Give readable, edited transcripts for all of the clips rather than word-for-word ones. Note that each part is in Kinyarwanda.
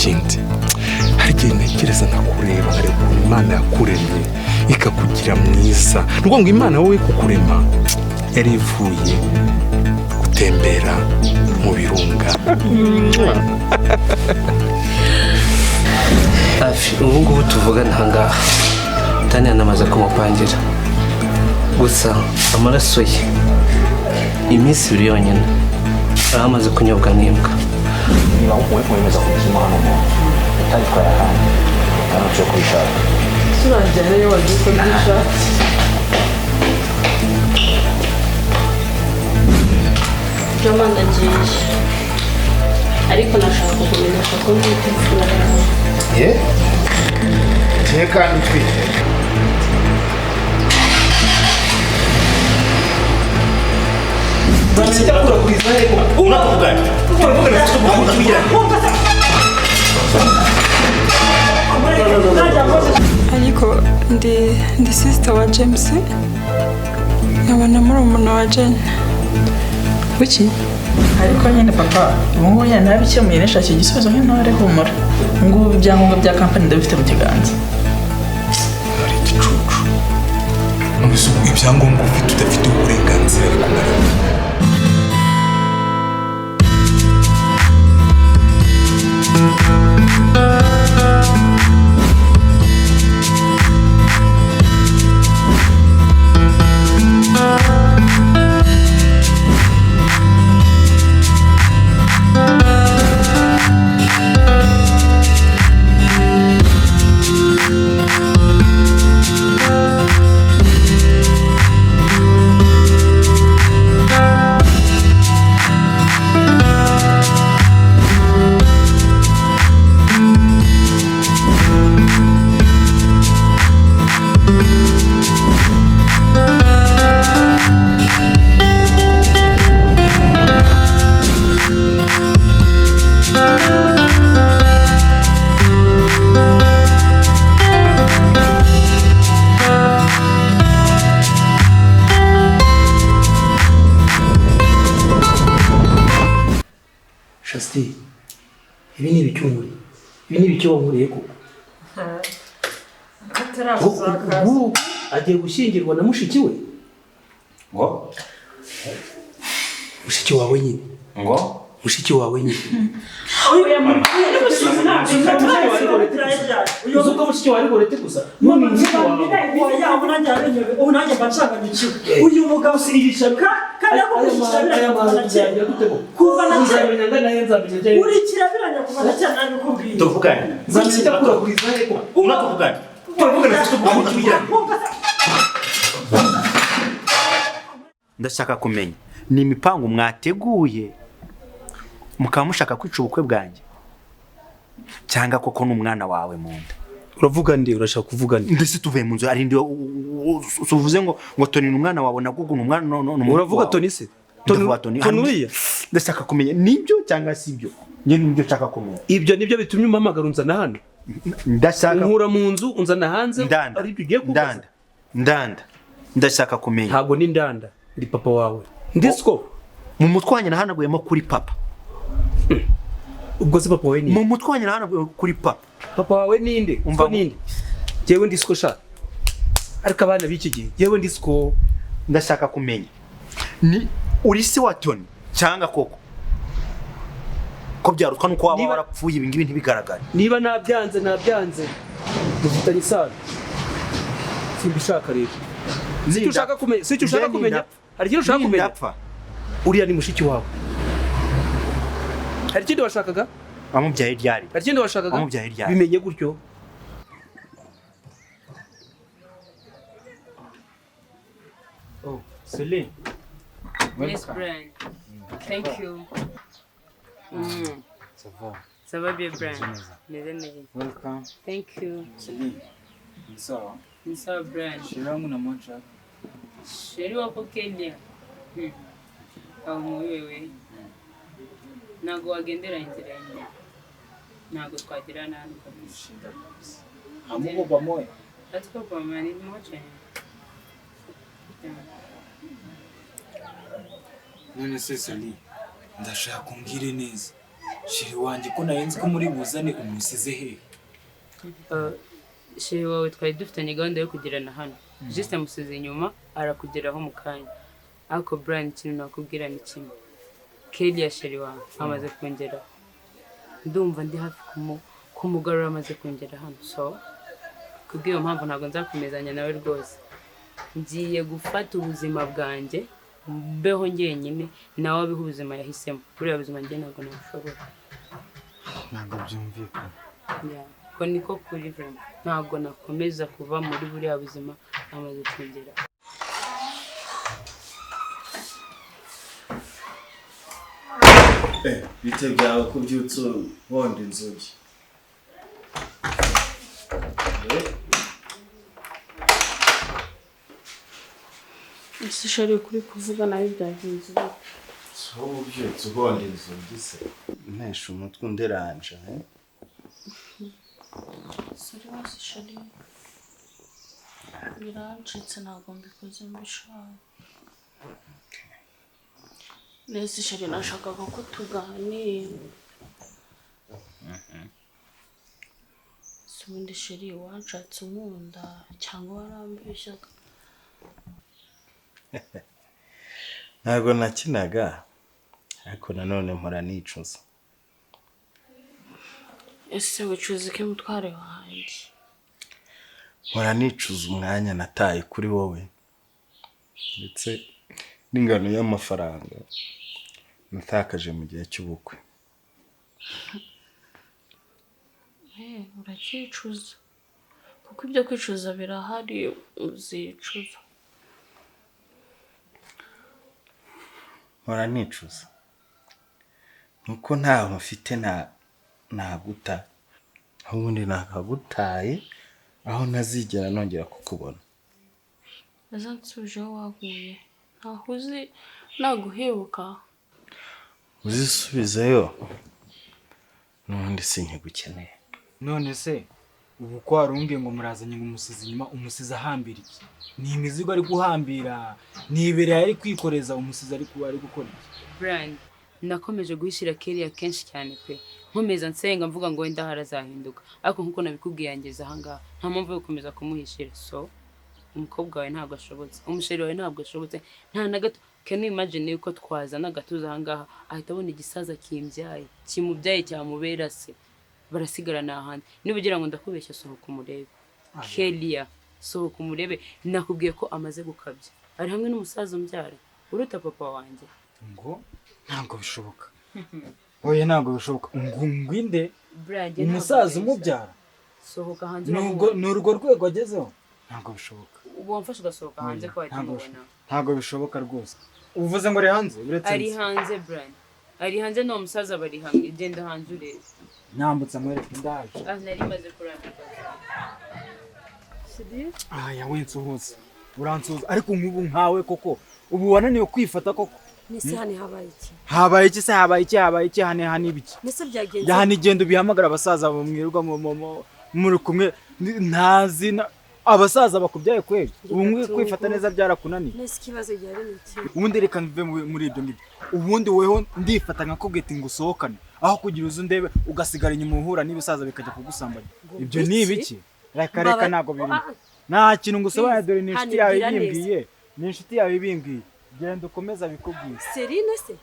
ikindi hari igihe ntekereza nakureba nkareba ukuntu Imana yakuremye ikakugira mwiza. Ni ukuvuga ngo Imana wowe kukurema yari ivuye gutembera mu birunga. Ubu ngubu tuvugana ahangaha Tania namaze kumupangira, gusa amaraso ye iminsi 2 yonyine aramaze kunyobwa n'imbwa. niba wemeza kubizima hano mu utari kwa yahandi ntaco kwishaka turajyana yo wagiye kwisha Joma ndagiye ariko nashaka kukumenyesha ko mfite imfura yawe. kandi twite Ndakura kuri zare ko unakuvugana ariko ndi sister wa James nkabona murumuna wa Jane. Kuki? Ariko nyine papa, ubu nyine nabikemuye nashakira igisubizo nk'intore humura. Ngubu ibyangombwa bya company ndabifite mu kiganza. Hari igicucu. None se ibyangombwa ufite udafite uburenganzira ariko nari ibi ni ibicyumuri, ibi ni ibicyo wamuriye ko agiye gushyingirwa na mushiki we ngo mushiki wawe nyine ngo mushiki wawe nyine uzuko mushiki wawe ariko rete gusa none mushiki wawe yaho nanjye mbacanganikiwe uyu mugabo sirisha kandi yakoresha kuva na cyane uri kirabiranya kuva na cyane nabikubwiye tuvugane nzamita kura kuri zare ko unakuvugana tuvugane ndashaka kumenya ni imipango mwateguye mukaba mushaka kwica ubukwe bwanjye cyangwa koko n'umwana wawe mu nda. Uravuga ndi urashaka kuvuga ndi ndetse tuvuye mu nzu ari ndi uvuze ngo Toni n'umwana wawe nagugu n'umwana uravuga Toni se Toni uriya ndashaka kumenya nibyo cyangwa si byo nge nibyo nshaka kumenya ibyo nibyo bitumye umpamagara unzana hano ndashaka nkura mu nzu unzana hanze ari bigiye kubaza ndanda ndashaka kumenya ntago ni ndanda ndi papa wawe ndisco mu mutwanye na hanaguyemo kuri papa ubwo se papa wawe ni mu mutwanye na hanaguye kuri papa wawe ninde umva ninde jewe ndisco sha ariko abana b'iki gihe jewe ndisco ndashaka kumenya ni uri se wa Toni cyangwa koko ko byarutwa nuko waba warapfuye ibi ngibi ntibigaragara niba nabyanze dufitanye isano simbishaka rero si ushaka kumenya hari ikintu ushaka kumenya uriya ni mushiki wawe hari ikindi washakaga amubyaye ryari hari ikindi washakaga amubyaye ryari bimenye gutyo oh Celine Yes, Brian. Thank you. Ça va bien, Brian. Welcome. Thank you. Celine. Sawa. Ni sawa, Brian. Sheri wangu na mwacha. Sheri wako Kenya. Au wewe. Nago wagendera inzira yanjye. Nago twagirana hano kabisa. Hamuko pamoja. Hatuko pamoja ni mmoja. None se Celine. Ndashaka kumbwire neza. shiri wanjye ko nayenze ko muri buzane umusize he? sheri wawe twari dufitanye gahunda yo kugirana hano juste musize inyuma arakugeraho mu kanya ariko Brian ikintu nakubwira ni kimwe Kelly sheri wawe amaze kongeraho ndumva ndi hafi kumugarura amaze kongera hano so kubw'iyo mpamvu ntabwo nzakomezanya nawe rwose ngiye gufata ubuzima bwanjye mbeho njyenyine nawe abiha ubuzima yahisemo buriya buzima njye ntabwo nabishobora Ntabwo byumvikana. ko niko kuri vraiment ntabwo nakomeza kuva muri buriya buzima amaze kongera bite byawe ko byutse wonda inzugi? ese shari kuri kuvuga nawe byagenze So byutse wonda inzugi se? Ntesha umutwe underanja, Sorry wasi shari birancitse ntabwo mbikoze mbishaka nese shari nashakaga ko tuganira ubundi shari wanshatse unkunda cyangwa warambeshyaga? ntabwo nakinaga ariko nanone mpora nicuza. ese wicuza iki mutware wanjye? Mpora nicuza umwanya nataye kuri wowe ndetse n'ingano y'amafaranga natakaje mu gihe cy'ubukwe. Urakicuza kuko ibyo kwicuza birahari uzicuza. Mpora nicuza nuko ntaho mfite naguta ubundi nakagutaye aho ntazigera nongera kukubona. Nazansubije aho waguye ntaho uzi naguhebuka. Uzisubizeyo n'ubundi sinkigukeneye. None se ubu ko warumbye ngo murazanye ngo umusize inyuma umusize ahambira iki? Ni imizigo ari guhambira ni ibere ari kwikoreza umusize ari gukora iki? Brian nakomeje guhishira Kelly kenshi cyane pe nkomeza nsenga mvuga ngo wenda harazahinduka ariko nkuko nabikubwiye yangeze ahangaha nta mpamvu yo gukomeza kumuhishira so umukobwa wawe ntabwo ashobotse umusheri wawe ntabwo ashobotse nta na gato. Can you imagine yuko twazana gatuza ahangaha ahita abona igisaza kimbyaye kimubyaye cyamubera se barasigarana ahandi nibugira ngo ndakubeshya sohoka umurebe Kelly sohoka umurebe nakubwiye ko amaze gukabya ari hamwe n'umusaza umbyara uruta papa wanjye. Ngo ntabwo bishoboka. Oya ntabwo bishoboka. Ngwinde umusaza umubyara sohoka hanze n'urwo rwego agezeho ntabwo bishoboka. ubu wamfashe ugasohoka hanze ko watimubona. Ntabwo bishoboka rwose. Uvuze ngo ari hanze uretse ari hanze Brian ari hanze no musaza bari hamwe genda hanze urebe. Nyambutse amwereka ndaje. Nari maze kurambirwa. Aya wense hose uransuza ariko nk'ubu nkawe koko ubu wananiwe kwifata koko. Nise hane habaye iki? Habaye iki se habaye iki hane ibiki? Nise byagenze. Yahani igenda bihamagara abasaza bamwirwa muri kumwe ntazi abasaza bakubyaye kweli. Ubu kwifata neza byarakunaniye. Nise kibazo gihari n'iki? Ubundi reka mve muri ibyo ngibyo. Ubundi weho ndifata nka kogeti ngo usohokane aho kugira uzu ndebe ugasigara inyuma uhura n'ibisaza bikajya kugusambanya. Ibyo ni ibiki? Reka ntago birimo. Nta kintu ngusobanura dore ni inshuti yawe ibimbwiye. Ni inshuti yawe ibimbwiye. Genda ukomeza bikubwiye. Serine se?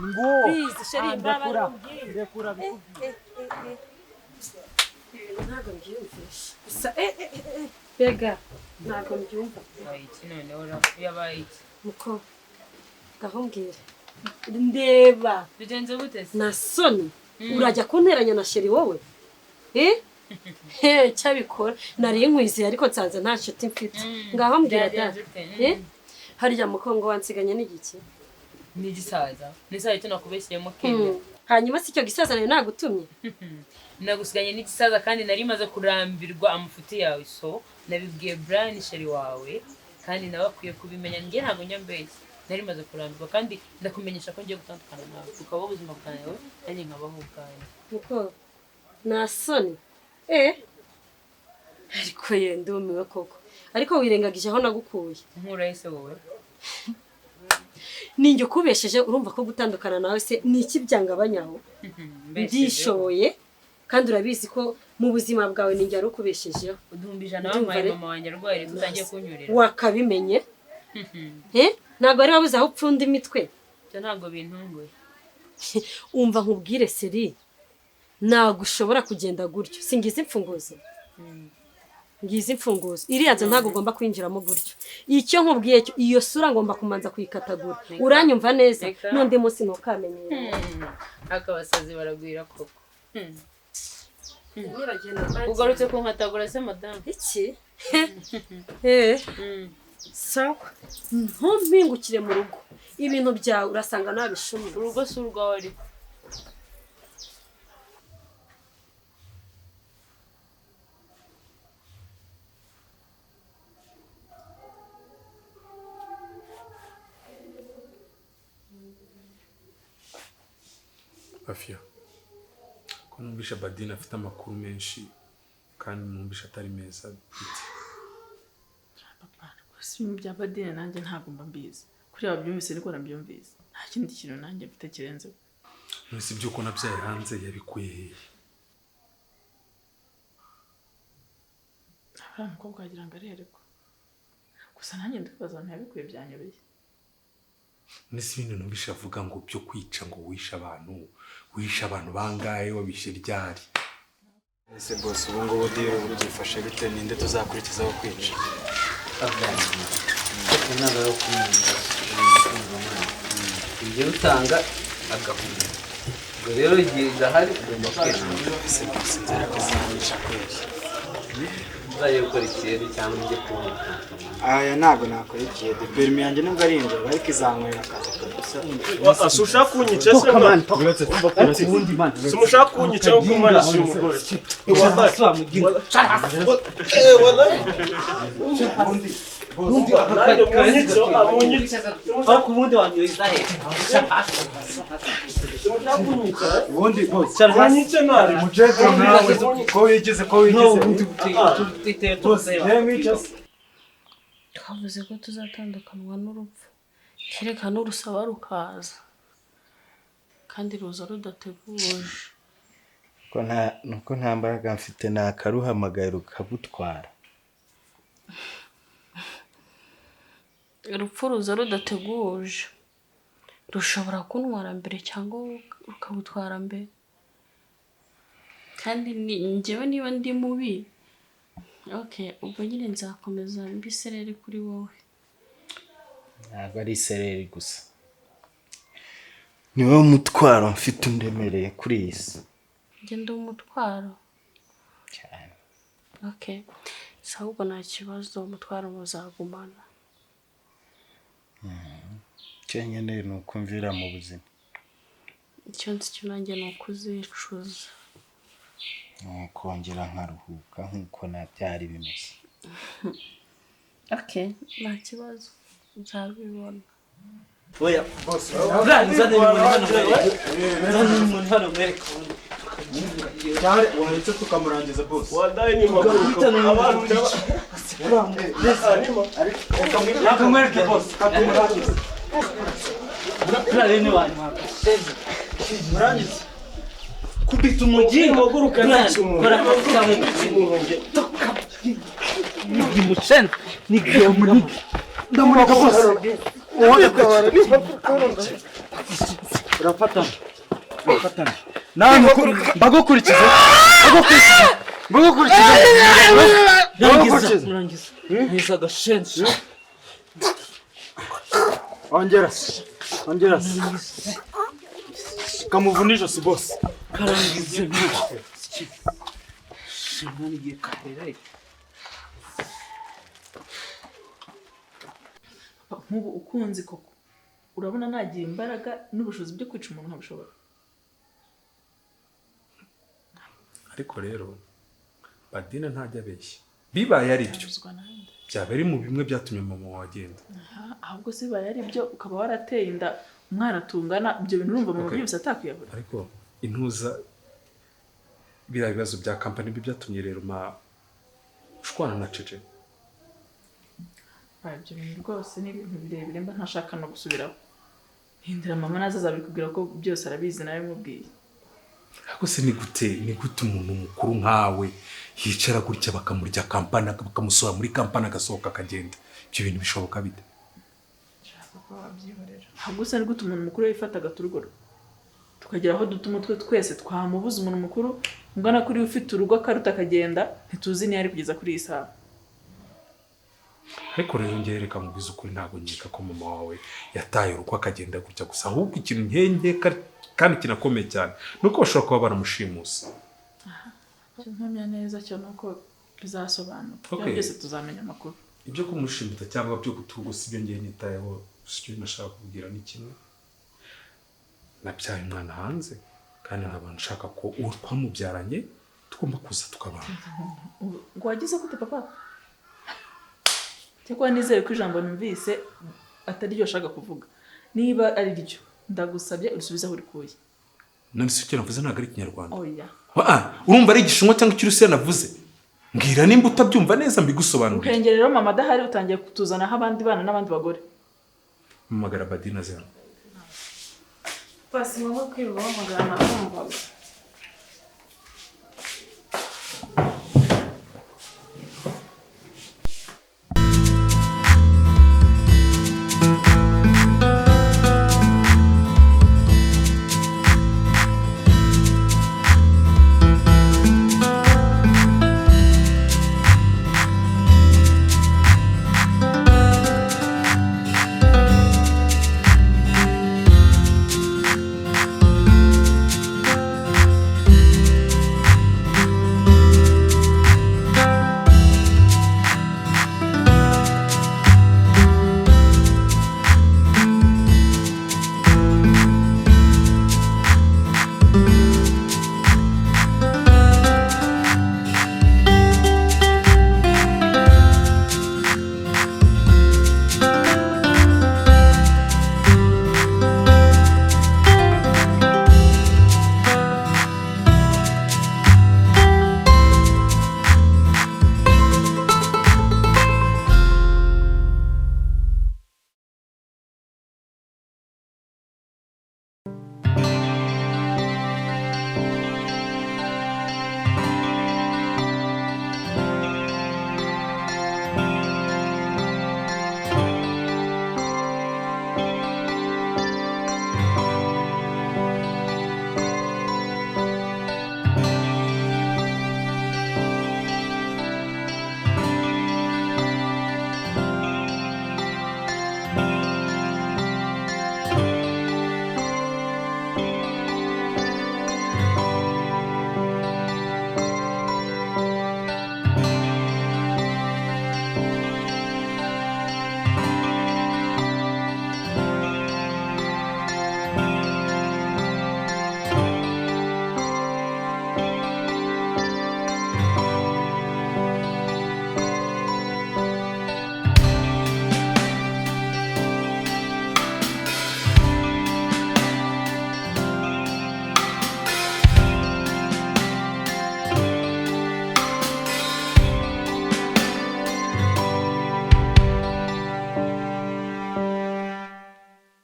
Ngo. Please sheri mbaba. Rekura bikubwiye. Ntago mbyumvisha. Sa bega ntago mbyumva. Iki noneho yabaye iki? Muko gahombwira. Ndeba. Bigenze gute se? Na soni. Urajya kunteranya na sheri wowe? Cyabikora nari nkwiziye ariko nsanze nta nshuti mfite. Ngaho mbwira da. Harya mukongo wansiganye n'igiki? Ni gisaza. Nisaye cyo nakubeshyemo Kelly. Hanyuma si cyo gisaza nayo nagutumye. Nagusiganye n'igisaza kandi nari maze kurambirwa amafuti yawe so nabibwiye Brian sheri wawe kandi nawe akwiye kubimenya ngiye ntago nyambeshye. Nari maze kurambirwa kandi ndakumenyesha ko ngiye gutandukana nawe tukabaho ubuzima bwawe nanjye nkabaho ubwawe. Muko na soni. Ariko yendumiwe koko. Ariko wirengagije aho nagukuye. Nkura ese wowe. ninjye ukubesheje urumva ko gutandukana nawe se ni iki byangabanyaho ndishoboye kandi urabizi ko mu buzima bwawe ninjye ari ukubeshejeho uduhumbije n'abaye mama wanjye arwaye utangiye kunyurira wakabimenye ntabwo ari wabuze aho upfunda imitwe byo ntabwo bintunguye umva nkubwire seri ntabwo ushobora kugenda gutyo singize imfunguzo ngize imfunguzo iriya nzu ntabwo ugomba kwinjiramo gutyo icyo nkubwiye iyo sura ngomba kumanza kuyikatagura uranyumva neza n'undi munsi ntukamenyere akabasazi baragwira koko ugarutse kunkatagura se madamu iki sawa ntumpingukire mu rugo ibintu byawe urasanga nabishumye urugo si urwawe ariko Afia ko numvisha Badine afite amakuru menshi kandi numvisha atari meza bite papa si mu bya Badine nanjye ntabwo mba mbizi kuri ababyumvise ariko nabyumvise nta kindi kintu nanjye mfite kirenze mwese byuko nabyaye hanze yabikuye hehe abana mukobwa wagira ngo arereko gusa nanjye ndibaza ntiyabikuye byanyobeye nese ibintu numvisha avuga ngo byo kwica ngo wisha abantu bangaye wabishe ryari ese boss ubu ngubu diro byifashe bite ninde tuzakurikizaho kwica ntabwo ari ukumenya ibyo utanga agahunda ubwo rero igihe gahari ugomba kwishima ese boss nzara kuzanisha kweli uzajya gukora ikirere cyangwa ujye kubona aya ntabwo nakora ikiyede perimi yanjye nubwo ari injoro ariko izanywera akazi kabisa asa ushaka kunyica se ubundi man si umushaka kunyica wo kumara si umugore ariko ubundi wanyoza he ubundi boss wanyice ntari mujeto nawe ko wigize twavuze ko tuzatandukanwa n'urupfu kereka n'urusaba rukaza kandi ruza rudateguje nuko nta mbaraga mfite nakaruhamagaye rukabutwara urupfu ruza rudateguje rushobora kuntwara mbere cyangwa rukabutwara mbere kandi njyewe niba ndi mubi okay ubwo nyine nzakomeza mbisereri kuri wowe ntabwo ari isereri gusa niwo mutwaro mfite undemereye kuri iyi si ngenda umutwaro cyane okay so ahubwo nta kibazo umutwaro muzagumana cyanyine ni ukumvira mu buzima icyo nzi cyo nanjye ni ukuzicuza kongera nkaruhuka nk'uko nabyari bimeze okay nta kibazo nzabibona oya boss urangiza umuntu hano mwereka cyane wahise tukamurangiza boss wadaye ni maguruka abantu nakamwereke boss kamurangiza urarene wanyu murangiza kubita umujingo guruka kora kamu ni mucen ni muri ndamuraka boss urafatana nawe mbagukurikize murangiza neza gashense ongera kamuvunisha si boss karangize shimani giye karere nk'ubu ukunzi koko urabona nagira imbaraga n'ubushobozi byo kwica umuntu nkabishobora ariko rero Badine ntajya abeshya bibaye ari byo byaba ari mu bimwe byatumye mama wagenda ahubwo se bibaye ari byo ukaba warateye inda umwana tungana ibyo bintu urumva mu byose atakwiyabura ariko intuza biriya bibazo bya kampani byatumye rero ushwana na Cece ibyo bintu rwose ni ibintu birebire mba ntashaka no gusubiraho hindira mama naza azabikubwira ko byose arabizi nawe mubwiye. Ariko se ni gute umuntu mukuru nkawe yicara gutya bakamurya kampana bakamusohora muri kampana agasohoka akagenda? Ibyo bintu bishoboka bite? Papa wabyihorera. Ahubwo se ni gute umuntu mukuru yifataga turugoro tukagera aho dutuma twese twamubuza umuntu mukuru ungana kuri ufite urugo akaruta akagenda ntituzi niyo ari kugeza kuri iyi saha. Ariko rero ngereka mubiza ukuri ntabwo nkeka ko mama wawe yataye urugo akagenda gutya gusa, ahubwo ikintu nkengeka kandi kinakomeye cyane nuko bashobora kuba baramushimuse. Cyo ntamya neza cyo nuko bizasobanuka. Byose tuzamenya amakuru. Ibyo kumushimuta cyangwa byo gutugusa ibyo ngiye nitayeho sicyo nashaka kubwira ni kimwe. Nabyaye umwana hanze kandi nkaba nshaka ko uwo twamubyaranye tugomba kuza tukabana. Ngo wagize gute papa? Cyakora nizere ko ijambo numvise atari ryo shaka kuvuga. Niba ari ryo ndagusabye usubiza aho urikuye. None se icyo navuze ntabwo ari Kinyarwanda. Oya. Urumva ari Igishinwa cyangwa Ikirusiya navuze? Mbwira nimba utabyumva neza mbigusobanurire. Ukengera rero mama adahari utangiye kutuzana aho abandi bana n'abandi bagore. Mumagara Badina zero. Pasi mama kwiruba wamagana nakumvaga.